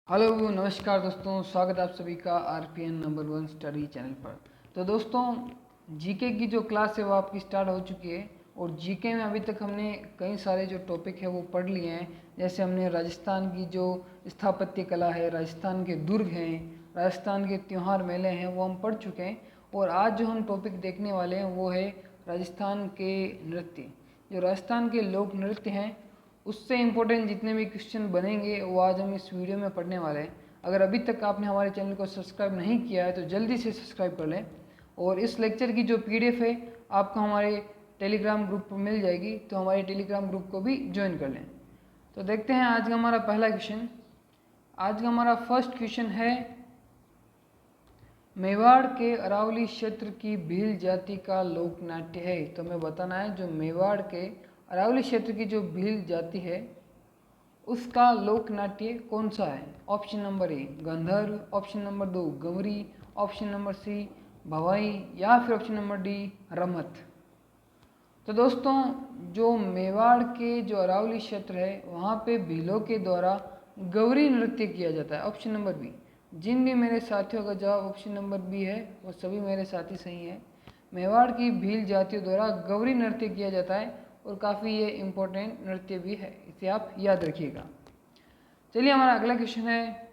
Hello नमस्कार दोस्तों, स्वागत है आप सभी का आरपीएन नंबर 1 स्टडी चैनल पर। तो दोस्तों, जीके की जो क्लास है वो आपकी स्टार्ट हो चुकी है और जीके में अभी तक हमने कई सारे जो टॉपिक है वो पढ़ लिए हैं। जैसे हमने राजस्थान की जो स्थापत्य कला है, राजस्थान के दुर्ग हैं, राजस्थान के त्यौहार मेले हैं, वो हम पढ़ चुके हैं। और आज जो हम टॉपिक देखने वाले हैं वो है राजस्थान के नृत्य। जो राजस्थान के लोक नृत्य हैं उससे इम्पोर्टेंट जितने भी क्वेश्चन बनेंगे वो आज हम इस वीडियो में पढ़ने वाले हैं। अगर अभी तक आपने हमारे चैनल को सब्सक्राइब नहीं किया है तो जल्दी से सब्सक्राइब कर लें। और इस लेक्चर की जो पीडीएफ है आपको हमारे टेलीग्राम ग्रुप पर मिल जाएगी, तो हमारे टेलीग्राम ग्रुप को भी ज्वाइन कर लें। तो देखते हैं आज का हमारा पहला क्वेश्चन। आज का हमारा फर्स्ट क्वेश्चन है, मेवाड़ के अरावली क्षेत्र की भील जाति का लोक नाट्य है। तो हमें बताना है जो मेवाड़ के अरावली क्षेत्र की जो भील जाति है उसका लोक नाट्य कौन सा है। Option number A Gandharva, option number 2 Gavri, option number C Bhavai या फिर ऑप्शन नंबर डी रमत। तो दोस्तों, जो मेवाड़ के जो अरावली क्षेत्र है वहाँ पे भीलों के द्वारा गौरी नृत्य किया जाता है। Option number B. जिन भी मेरे साथियों का जवाब ऑप्शन नंबर बी है वो सभी मेरे साथी सही है। मेवाड़ की भील जातियों द्वारा गौरी नृत्य किया जाता है और काफ़ी ये इम्पोर्टेंट नृत्य भी है, इसे आप याद रखिएगा। चलिए हमारा अगला क्वेश्चन है,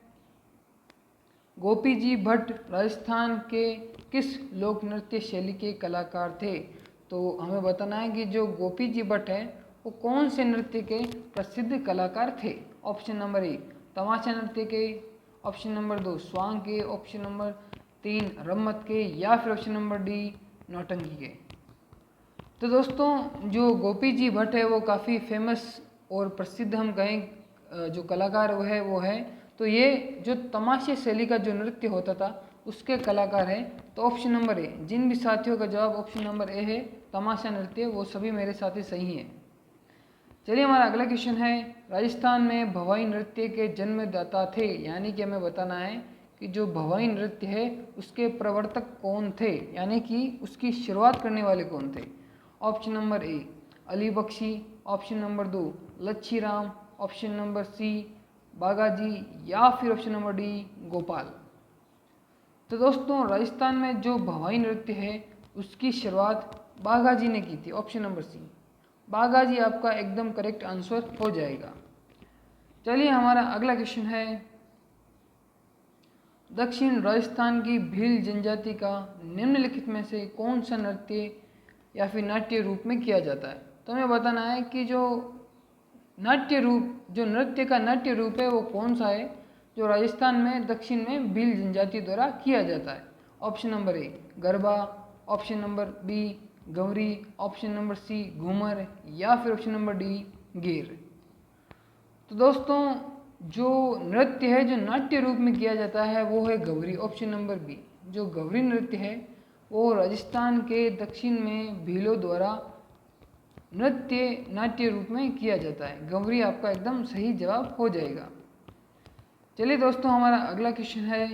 गोपी जी भट्ट राजस्थान के किस लोक नृत्य शैली के कलाकार थे। तो हमें बताना है कि जो गोपी जी भट्ट है वो कौन से नृत्य के प्रसिद्ध कलाकार थे। ऑप्शन नंबर ए तमाशा नृत्य के, ऑप्शन नंबर 2 स्वांग के, ऑप्शन नंबर 3 रम्मत के या फिर ऑप्शन नंबर डी नौटंकी के। तो दोस्तों, जो गोपी जी भट्ट है वो काफ़ी फेमस और प्रसिद्ध हम कहें जो कलाकार वो है। तो ये जो तमाशे शैली का जो नृत्य होता था उसके कलाकार हैं। तो ऑप्शन नंबर ए, जिन भी साथियों का जवाब ऑप्शन नंबर ए है तमाशा नृत्य, वो सभी मेरे साथी सही हैं। चलिए हमारा अगला क्वेश्चन है, राजस्थान में भवाई नृत्य के जन्मदाता थे। यानी कि हमें बताना है कि जो भवाई नृत्य है उसके प्रवर्तक कौन थे, यानी कि उसकी शुरुआत करने वाले कौन थे। Option number A Ali Bakhshi, option number 2 Lachhi Ram, option number C Bagaji या फिर ऑप्शन नंबर डी गोपाल। तो दोस्तों, राजस्थान में जो भवाई नृत्य है उसकी शुरुआत बागाजी ने की थी। ऑप्शन नंबर सी बागाजी आपका एकदम करेक्ट आंसर हो जाएगा। चलिए हमारा अगला क्वेश्चन है, दक्षिण राजस्थान की भील जनजाति का निम्नलिखित में से कौन सा नृत्य या फिर नाट्य रूप में किया जाता है। तो हमें बताना है कि जो नृत्य का नाट्य रूप है वो कौन सा है जो राजस्थान में दक्षिण में भील जनजाति द्वारा किया जाता है। Option number A garba, option number B Gauri, option number C Ghoomar या फिर ऑप्शन नंबर डी गिर। तो दोस्तों, जो नृत्य है जो नाट्य रूप में किया जाता है वो है गौरी। ऑप्शन नंबर बी, जो गौरी नृत्य है वो राजस्थान के दक्षिण में भीलों द्वारा नृत्य नाट्य रूप में किया जाता है। गौरी आपका एकदम सही जवाब हो जाएगा। चलिए दोस्तों, हमारा अगला क्वेश्चन है,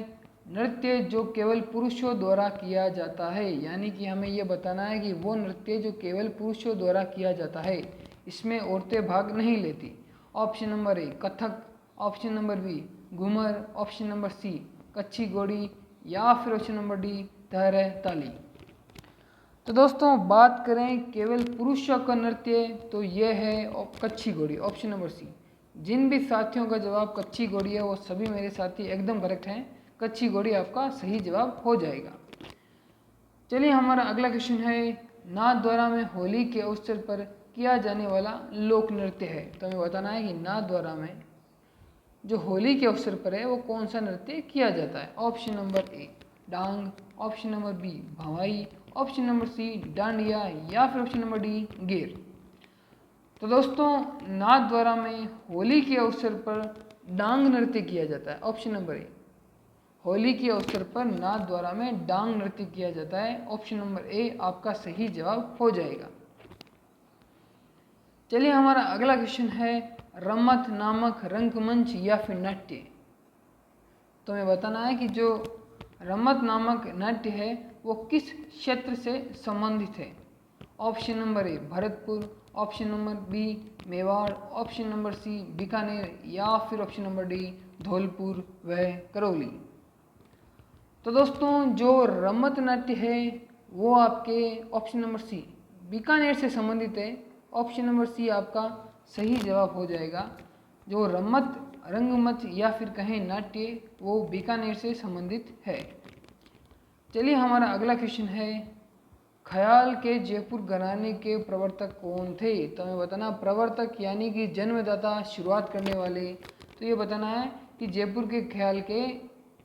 नृत्य जो केवल पुरुषों द्वारा किया जाता है। यानी कि हमें यह बताना है कि वो नृत्य जो केवल पुरुषों द्वारा किया जाता है, इसमें औरतें भाग नहीं लेती। Option number A Kathak, option number B Ghoomar, option number C Kachhi Ghodi या फिर ऑप्शन नंबर डी तहरे ताली। तो दोस्तों, बात करें केवल पुरुषों का नृत्य तो यह है कच्छी घोड़ी। ऑप्शन नंबर सी। जिन भी साथियों का जवाब कच्छी घोड़ी है वो सभी मेरे साथी एकदम करेक्ट हैं। कच्छी घोड़ी आपका सही जवाब हो जाएगा। चलिए हमारा अगला क्वेश्चन है, नाथद्वारा में होली के अवसर पर किया जाने वाला लोक नृत्य है। तो हमें बताना है कि नाथद्वारा में जो होली के अवसर पर है वो कौन सा नृत्य किया जाता है। Option number A Dang, option number B Bhavai, option number C Dandiya या फिर ऑप्शन नंबर डी गिर। तो दोस्तों, नाथद्वारा में होली के अवसर पर डांग नृत्य किया जाता है। ऑप्शन नंबर ए, होली के अवसर पर नाथद्वारा में डांग नृत्य किया जाता है। ऑप्शन नंबर ए आपका सही जवाब हो जाएगा। चलिए हमारा अगला क्वेश्चन है, रम्मत नामक रंगमंच या फिर नाट्य। तो हमें बताना है कि जो रम्मत नामक नाट्य है वो किस क्षेत्र से संबंधित है। Option number A Bharatpur, option number B Mewar, option number C Bikaner या फिर ऑप्शन नंबर डी धौलपुर व करौली। तो दोस्तों जो रम्मत नाट्य है वो आपके ऑप्शन नंबर सी बीकानेर से संबंधित है। ऑप्शन नंबर सी आपका सही जवाब हो जाएगा। जो रम्मत, रंगमंच या फिर कहें नाट्य वो बीकानेर से संबंधित है। चलिए हमारा अगला क्वेश्चन है, ख्याल के जयपुर घराने के प्रवर्तक कौन थे? तो हमें बताना प्रवर्तक यानी कि जन्मदाता, शुरुआत करने वाले। तो ये बताना है कि जयपुर के ख्याल के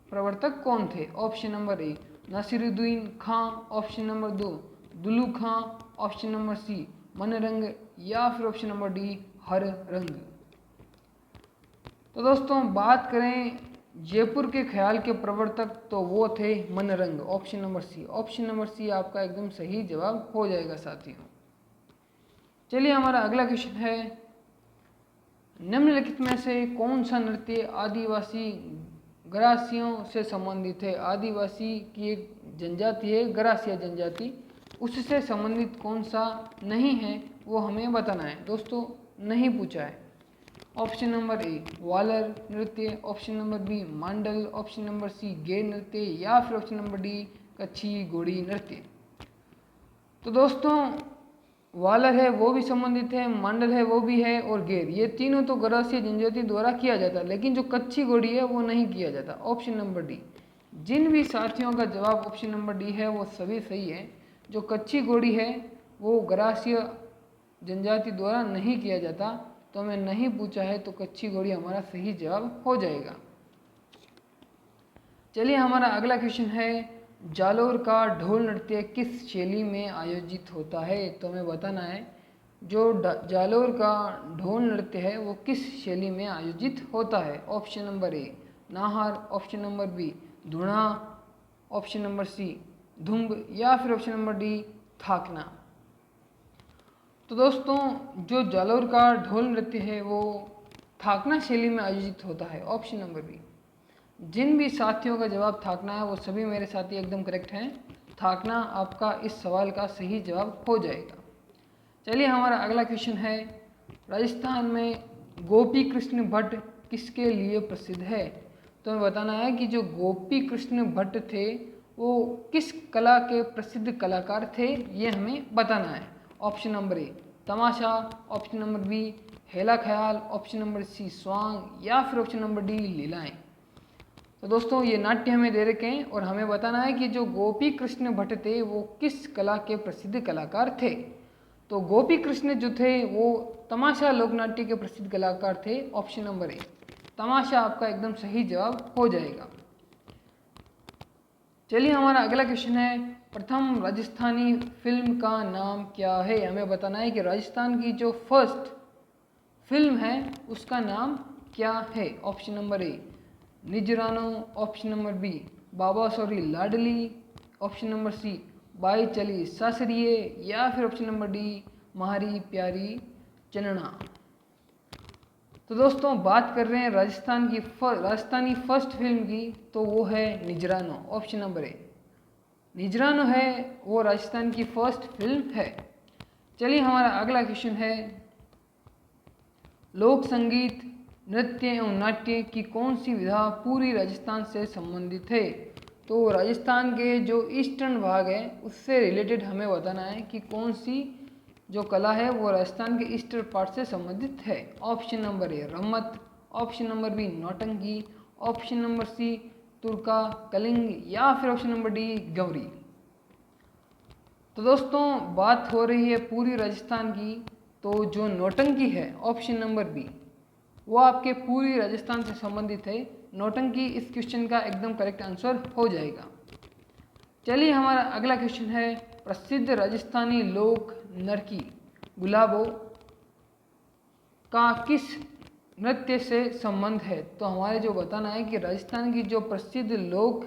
प्रवर्तक कौन थे। Option number A Nasiruddin Khan, option number 2 Dullu Khan, option number C Manrang या फिर ऑप्शन नंबर डी हर रंग। तो दोस्तों बात करें जयपुर के ख्याल के प्रवर्तक तो वो थे Manrang, option number C. Option number C आपका एकदम सही जवाब हो जाएगा साथियों। चलिए हमारा अगला क्वेश्चन है, निम्नलिखित में से कौन सा नृत्य आदिवासी गरासियों से संबंधित है? आदिवासी की एक जनजाति है गरासिया जनजाति, उससे संबंधित कौन सा नहीं है वो हमें बताना है। दोस्तों नहीं पूछा है। ऑप्शन नंबर ए वालर नृत्य, option number B Mandal, option number C Ger नृत्य या फिर ऑप्शन नंबर डी कच्छी घोड़ी नृत्य। तो दोस्तों वालर है वो भी संबंधित है, मांडल है वो भी है और गेर, ये तीनों तो गरासिया जनजाति द्वारा किया जाता है, लेकिन जो कच्छी घोड़ी है वो नहीं किया जाता। Option number D. जिन भी साथियों का जवाब ऑप्शन नंबर डी है वो सभी सही है। जो कच्छी घोड़ी है वो गरासिया जनजाति द्वारा नहीं किया जाता, तो हमें नहीं पूछा है तो कच्छी घोड़ी हमारा सही जवाब हो जाएगा। चलिए हमारा अगला क्वेश्चन है, जालोर का ढोल नृत्य किस शैली में आयोजित होता है? तो हमें बताना है जो जालोर का ढोल नृत्य है वो किस शैली में आयोजित होता है। Option number A Nahar, option number B Dhuna, option number C Dhumb या फिर ऑप्शन नंबर डी थाकना। तो दोस्तों जो जालोर का ढोल नृत्य है वो थाकना शैली में आयोजित होता है। Option number B. जिन भी साथियों का जवाब थाकना है वो सभी मेरे साथी एकदम करेक्ट हैं। थाकना आपका इस सवाल का सही जवाब हो जाएगा। चलिए हमारा अगला क्वेश्चन है, राजस्थान में गोपी कृष्ण भट्ट किसके लिए प्रसिद्ध है? तो हमें बताना है कि जो गोपी कृष्ण भट्ट थे वो किस कला के प्रसिद्ध कलाकार थे, ये हमें बताना है। Option number A Tamasha, option number B Hela Khyal, option number सी स्वांग या फिर ऑप्शन नंबर डी लीलाएं। तो दोस्तों ये नाट्य हमें दे रखे हैं और हमें बताना है कि जो गोपी कृष्ण भट्ट थे वो किस कला के प्रसिद्ध कलाकार थे। तो गोपी कृष्ण जो थे वो तमाशा लोकनाट्य के प्रसिद्ध कलाकार थे। ऑप्शन नंबर ए तमाशा आपका एकदम सही जवाब हो जाएगा। चलिए हमारा अगला क्वेश्चन है, प्रथम राजस्थानी फिल्म का नाम क्या है? हमें बताना है कि राजस्थान की जो फर्स्ट फिल्म है उसका नाम क्या है। Option number A Nijrano, option number B बाबा सॉरी लाडली, ऑप्शन नंबर सी बाई चली सासरिये या फिर ऑप्शन नंबर डी म्हारी प्यारी चनना। तो दोस्तों बात कर रहे हैं राजस्थानी फर्स्ट फिल्म की, तो वो है निजरानो। ऑप्शन नंबर ए निजरानो है वो राजस्थान की फर्स्ट फिल्म है। चलिए हमारा अगला क्वेश्चन है, लोक संगीत नृत्य एवं नाट्य की कौन सी विधा पूरी राजस्थान से संबंधित है? तो राजस्थान के जो ईस्टर्न भाग है उससे रिलेटेड हमें बताना है कि कौन सी जो कला है वो राजस्थान के ईस्टर्न पार्ट से संबंधित है। Option number A Rammat, option number B Nautanki, option number C Turka Kaling या फिर ऑप्शन नंबर डी गौरी। तो दोस्तों बात हो रही है पूरी राजस्थान की, तो जो नौटंकी है ऑप्शन नंबर बी वो आपके पूरी राजस्थान से संबंधित है। नौटंकी इस क्वेश्चन का एकदम करेक्ट आंसर हो जाएगा। चलिए हमारा अगला क्वेश्चन है, प्रसिद्ध राजस्थानी लोक नर्तकी गुलाबो का किस नृत्य से संबंध है? तो हमारे जो बताना है कि राजस्थान की जो प्रसिद्ध लोक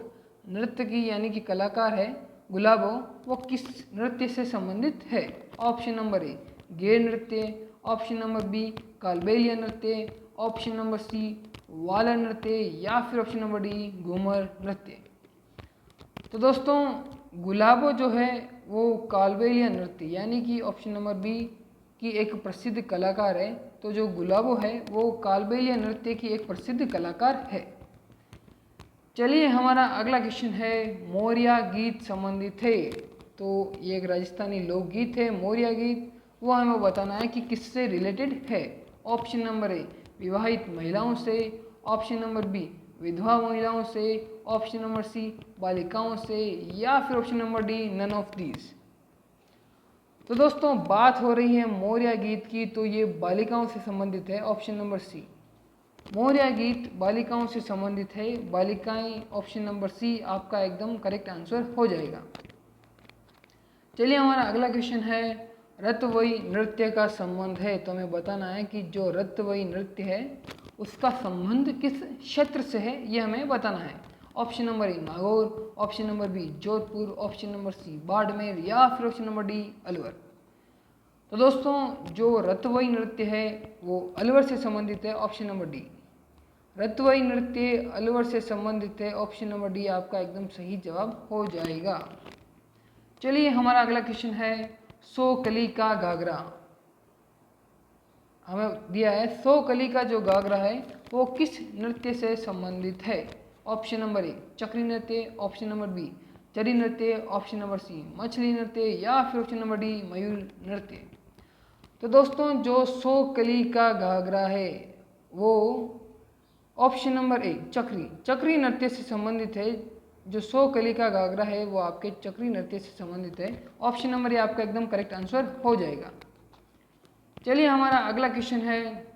नृत्यकी यानी कि कलाकार है गुलाबो, वो किस नृत्य से संबंधित है। ऑप्शन नंबर ए गेर नृत्य, ऑप्शन नंबर बी कालबेलिया नृत्य, ऑप्शन नंबर सी वाला नृत्य या फिर ऑप्शन नंबर डी घूमर नृत्य। तो दोस्तों गुलाबो जो है वो कालबेलिया नृत्य यानी कि ऑप्शन नंबर बी की एक प्रसिद्ध कलाकार है तो जो गुलाबो है वो कालबेलिया नृत्य की एक प्रसिद्ध कलाकार है। चलिए हमारा अगला क्वेश्चन है, मोरिया गीत संबंधित है। तो ये एक राजस्थानी लोकगीत है मोरिया गीत, वो हमें बताना है कि किससे रिलेटेड है। ऑप्शन नंबर ए विवाहित महिलाओं से, ऑप्शन नंबर बी विधवा महिलाओं से, ऑप्शन नंबर सी बालिकाओं से, या फिर option number D none of these. तो दोस्तों बात हो रही है मोरिया गीत की, तो ये बालिकाओं से संबंधित है, ऑप्शन नंबर सी। मोरिया गीत बालिकाओं से संबंधित है, बालिकाएं, ऑप्शन नंबर सी आपका एकदम करेक्ट आंसर हो जाएगा। चलिए हमारा अगला क्वेश्चन है, रतवई नृत्य का संबंध है। तो हमें बताना है कि जो रतवई नृत्य है उसका संबंध किस क्षेत्र से है, ये हमें बताना है। Option number A Nagaur, option number B Jodhpur, option number C Barmer, या फिर ऑप्शन नंबर डी अलवर। तो दोस्तों जो रतवई नृत्य है वो अलवर से संबंधित है, ऑप्शन नंबर डी। रतवई नृत्य अलवर से संबंधित है, ऑप्शन नंबर डी आपका एकदम सही जवाब हो जाएगा। चलिए हमारा अगला क्वेश्चन है, सो कली का घाघरा। हमें दिया है सो कली का जो घाघरा है वो किस नृत्य से संबंधित है। ऑप्शन नंबर ए चक्री नृत्य, ऑप्शन नंबर बी चरी नृत्य, ऑप्शन नंबर सी मछली नृत्य, या फिर ऑप्शन नंबर डी मयूर नृत्य। तो दोस्तों जो सो कली का घाघरा है वो ऑप्शन नंबर ए चक्री नृत्य से संबंधित है। जो सो कली का घाघरा है वो आपके चक्री नृत्य से संबंधित है, ऑप्शन नंबर ए आपका एकदम करेक्ट आंसर हो जाएगा। चलिए हमारा अगला क्वेश्चन है,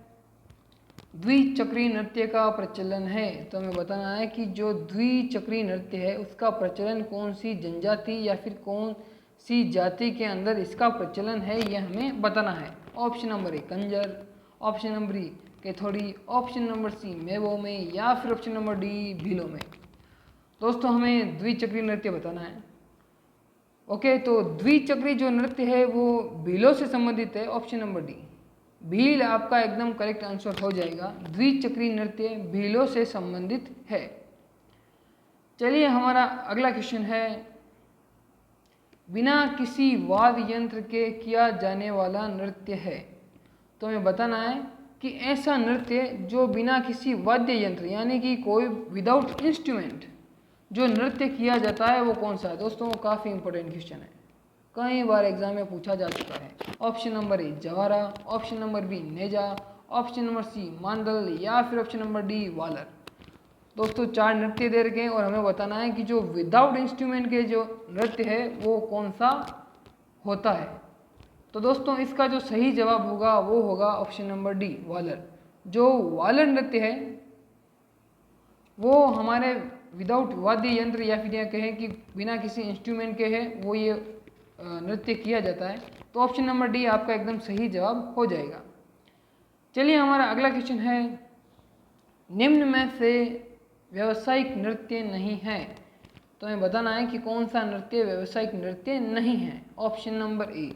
द्विचक्री नृत्य का प्रचलन है। तो हमें बताना है कि जो द्विचक्री नृत्य है उसका प्रचलन कौन सी जनजाति या फिर कौन सी जाति के अंदर इसका प्रचलन है, यह हमें बताना है। Option number A Kanjar, option number B Kathodi, option number C मेवो में, या फिर ऑप्शन नंबर डी भीलों में। दोस्तों हमें द्विचक्री नृत्य बताना है। ओके, तो द्विचक्री जो नृत्य है वो भीलों से संबंधित है, ऑप्शन नंबर डी भील आपका एकदम करेक्ट आंसर हो जाएगा। द्विचक्री नृत्य भीलों से संबंधित है। चलिए हमारा अगला क्वेश्चन है, बिना किसी वाद्य यंत्र के किया जाने वाला नृत्य है। तो हमें बताना है कि ऐसा नृत्य जो बिना किसी वाद्य यंत्र यानी कि कोई विदाउट इंस्ट्रूमेंट जो नृत्य किया जाता है वो कौन सा है। दोस्तों काफ़ी इंपॉर्टेंट क्वेश्चन है, कई बार एग्जाम में पूछा जा चुका है। Option number A Jawara, option number B Neja, option number C Mandal, या फिर ऑप्शन नंबर डी वालर। दोस्तों 4 नृत्य दे रखे हैं और हमें बताना है कि जो विदाउट इंस्ट्रूमेंट के जो नृत्य है वो कौन सा होता है। तो दोस्तों इसका जो सही जवाब होगा वो होगा ऑप्शन नंबर डी वालर। जो वालर नृत्य है वो हमारे विदाउट वाद्य यंत्र या फिर यह कहें कि बिना किसी इंस्ट्रूमेंट के है वो ये नृत्य किया जाता है। तो ऑप्शन नंबर डी आपका एकदम सही जवाब हो जाएगा। चलिए हमारा अगला क्वेश्चन है, निम्न में से व्यावसायिक नृत्य नहीं है। तो हमें बताना है कि कौन सा नृत्य व्यावसायिक नृत्य नहीं है। ऑप्शन नंबर ए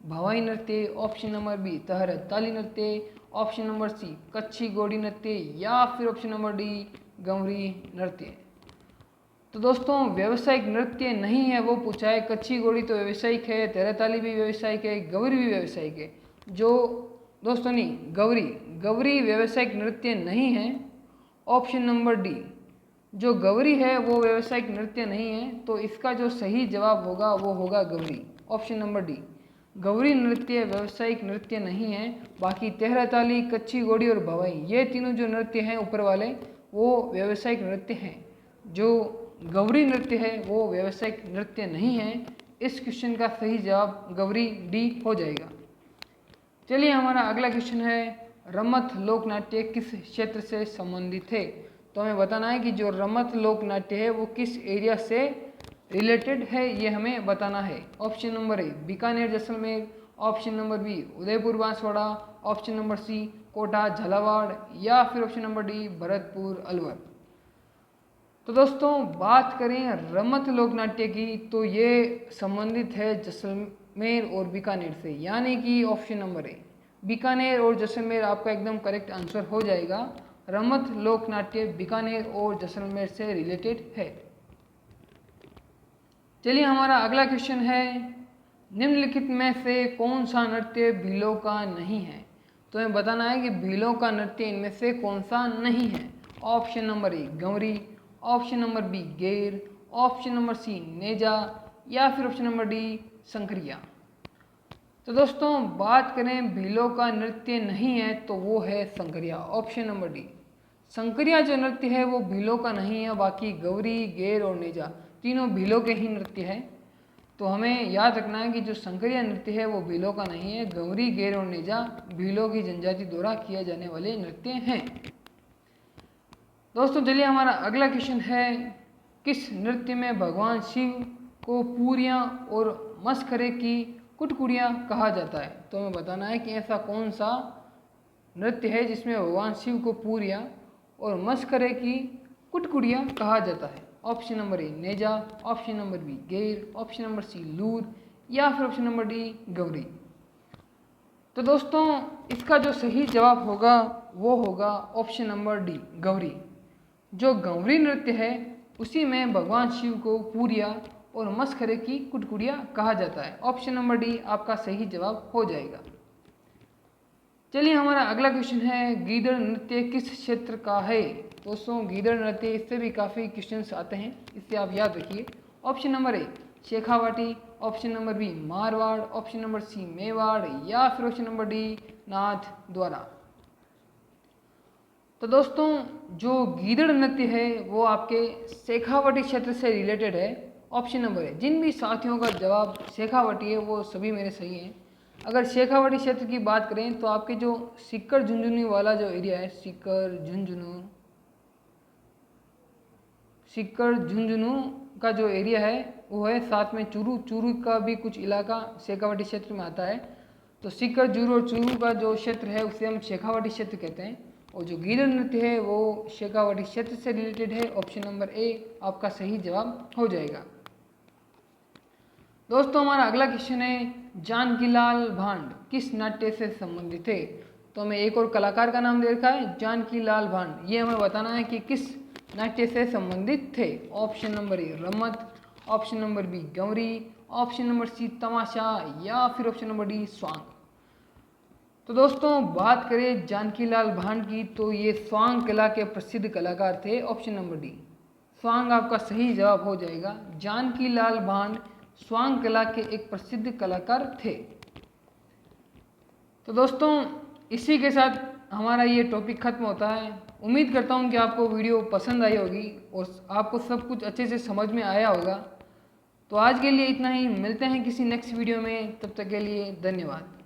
भवाई नृत्य, ऑप्शन नंबर बी तहरताली नृत्य, ऑप्शन नंबर सी कच्छी गोड़ी नृत्य, या फिर ऑप्शन नंबर डी गंवरी नृत्य। तो दोस्तों व्यावसायिक नृत्य नहीं है वो पूछा है। कच्छी गोड़ी तो व्यावसायिक है, तहरताली भी व्यावसायिक है, गौरी भी व्यावसायिक है। जो दोस्तों नहीं गौरी व्यावसायिक नृत्य नहीं है। ऑप्शन नंबर डी जो गौरी है वो व्यावसायिक नृत्य नहीं है, तो इसका जो सही जवाब होगा वो होगा Gauri. Option number D Gauri नृत्य व्यावसायिक नृत्य नहीं है। बाकी तहरताली, कच्छी गोड़ी और भवाई ये तीनों जो नृत्य हैं ऊपर वाले वो व्यावसायिक नृत्य हैं। जो गौरी नृत्य है वो व्यावसायिक नृत्य नहीं है। इस क्वेश्चन का सही जवाब गौरी डी हो जाएगा। चलिए हमारा अगला क्वेश्चन है, रमत लोकनाट्य किस क्षेत्र से संबंधित है। तो हमें बताना है कि जो रमत लोकनाट्य है वो किस एरिया से रिलेटेड है, ये हमें बताना है। Option number A Bikaner Jaisalmer, option number B Udaipur Banswara, option number C Kota Jhalawar, या फिर option number D Bharatpur Alwar. तो दोस्तों बात करें रमत लोकनाट्य की तो ये संबंधित है जैसलमेर और बीकानेर से, यानी कि ऑप्शन नंबर ए बीकानेर और जैसलमेर आपका एकदम करेक्ट आंसर हो जाएगा। रमत लोकनाट्य बीकानेर और जैसलमेर से रिलेटेड है। चलिए हमारा अगला क्वेश्चन है, निम्नलिखित में से कौन सा नृत्य भीलों का नहीं है। तो हमें बताना है कि भीलों का नृत्य इनमें से कौन सा नहीं है। Option number A Gavari, option number B Ger, option number C Neja या फिर ऑप्शन नंबर डी संकरिया। तो दोस्तों बात करें भीलों का नृत्य नहीं है तो वो है संकरिया, ऑप्शन नंबर डी। संकरिया जो नृत्य है वो भीलों का नहीं है, बाकी गौरी, गेर और नेजा तीनों भीलों के ही नृत्य है। तो हमें याद रखना है कि जो संकरिया नृत्य है वो भीलों का नहीं है। गौरी, गेर और नेजा भीलों की जनजाति द्वारा किए जाने वाले नृत्य हैं। दोस्तों चलिए हमारा अगला क्वेश्चन है, किस नृत्य में भगवान शिव को पूरियां और मस्खरे की कुटकुड़ियाँ कहा जाता है। तो हमें बताना है कि ऐसा कौन सा नृत्य है जिसमें भगवान शिव को पूरियाँ और मस्खरे की कुटकुड़ियाँ कहा जाता है। Option number A Neja, option number B Ger, option number C Loor या फिर ऑप्शन नंबर डी गौरी। तो दोस्तों इसका जो सही जवाब होगा वो होगा ऑप्शन नंबर डी गौरी। जो गौरी नृत्य है उसी में भगवान शिव को पूरियाँ और मस्खरे की कुटकुड़ियाँ कहा जाता है। ऑप्शन नंबर डी आपका सही जवाब हो जाएगा। चलिए हमारा अगला क्वेश्चन है, गीदड़ नृत्य किस क्षेत्र का है। दोस्तों गीदड़ नृत्य इससे भी काफ़ी क्वेश्चंस आते हैं, इससे आप याद रखिए। Option number A Shekhawati, option number B Marwar, option number C Mewar या फिर ऑप्शन नंबर डी नाथ द्वारा। तो दोस्तों जो गीदड़ नृत्य है वो आपके शेखावाटी क्षेत्र से रिलेटेड है। ऑप्शन नंबर है, जिन भी साथियों का जवाब शेखावाटी है वो सभी मेरे सही हैं। अगर शेखावाटी क्षेत्र की बात करें तो आपके जो सीकर झुंझुनू वाला जो एरिया है, सीकर झुंझुनू का जो एरिया है वो है, साथ में चूरू का भी कुछ इलाका शेखावाटी क्षेत्र में आता है। तो सीकर, जूरू और चूरू का जो क्षेत्र है उसे हम शेखावाटी क्षेत्र कहते हैं। और जो गीदड़ नृत्य है वो शेखावाटी क्षेत्र से रिलेटेड है। ऑप्शन नंबर ए आपका सही जवाब हो जाएगा। दोस्तों हमारा अगला क्वेश्चन है, जानकीलाल भांड किस नाट्य से संबंधित है। तो हमें एक और कलाकार का नाम दे रखा है जानकीलाल भांड, ये हमें बताना है कि किस नाट्य से संबंधित थे। Option number A Ramat, option number B Gauri, option number C Tamasha या फिर ऑप्शन नंबर डी स्वांग। तो दोस्तों बात करें जानकीलाल भांड की तो ये स्वांग कला के प्रसिद्ध कलाकार थे। ऑप्शन नंबर डी स्वांग आपका सही जवाब हो जाएगा। जानकीलाल भांड स्वांग कला के एक प्रसिद्ध कलाकार थे। तो दोस्तों इसी के साथ हमारा ये टॉपिक खत्म होता है। उम्मीद करता हूँ कि आपको वीडियो पसंद आई होगी और आपको सब कुछ अच्छे से समझ में आया होगा। तो आज के लिए इतना ही, मिलते हैं किसी नेक्स्ट वीडियो में, तब तक के लिए धन्यवाद।